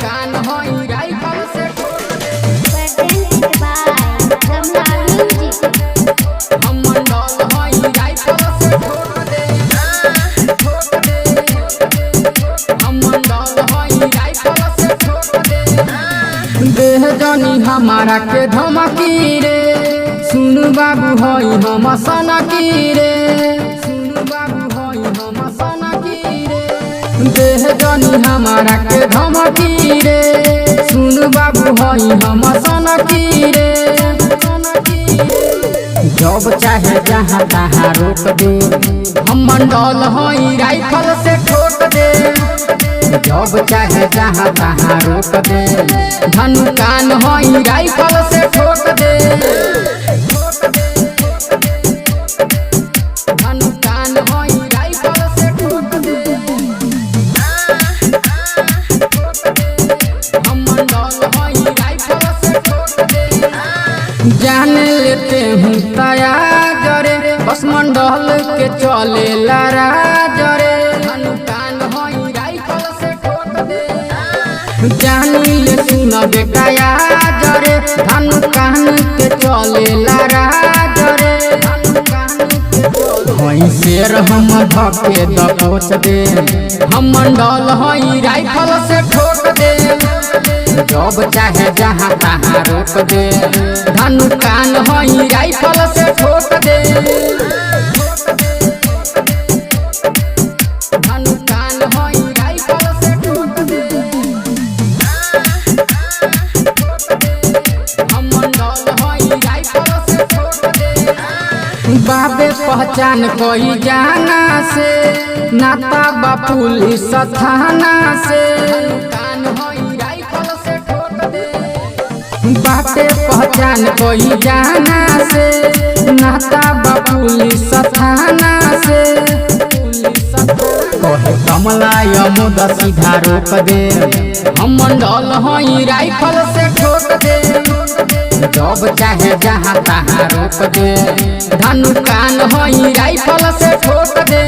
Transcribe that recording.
कान होई राइफल से हम मंडल होई राइफल से ठोक दे हम मंडल होई राइफल से ठोक दे देह जानी हमारा के धमकी रे सुन बाबू होई हम सनकी रे सुन बाबू होई हम सनकी रे देह जानी हमारा के धमकी रे सुन बाबू होई हम सनकी रे जब चाहे जहाँ तहाँ रोक दे हम मंडल होई राइफल से ठोक दे जब चाहे जहाँ तहाँ रोक दे धनु कान होई राइफल से ठोक दे धनु कान होई राइफल से ठोक दे हम मंडल होई राइफल से ठोक दे जान लेते हूँ तया जरे बस मंडल के चले लड़ा जरे धनु कान होई राइफल से ठोक दे जान ले सुन बेकाया जरे धनु कान के चले लड़ा जरे धनु कान के होई शेर हम धके दपोच दे हम मंडल होई राइफल से ठोक दे जब चाहे जहाँ तहाँ रोक दे धनु कान होई राइफल से ठोक दे धनु कान होई राइफल से ठोक दे हम मंडल होई राइफल से ठोक दे बाबे पहचान कोई जाना से नाता बा पुलिस थाना से कान होई राइफल से ठोक दे बाबे पहचान कोई जाना से नाता बा पुलिस थाना से कहे कमला यमुद सीधा रोक दे हम मंडल होई राइफल से ठोक दे जब चाहे जहाँ तहाँ रोक दे धनु कान होई राइफल से ठोक दे।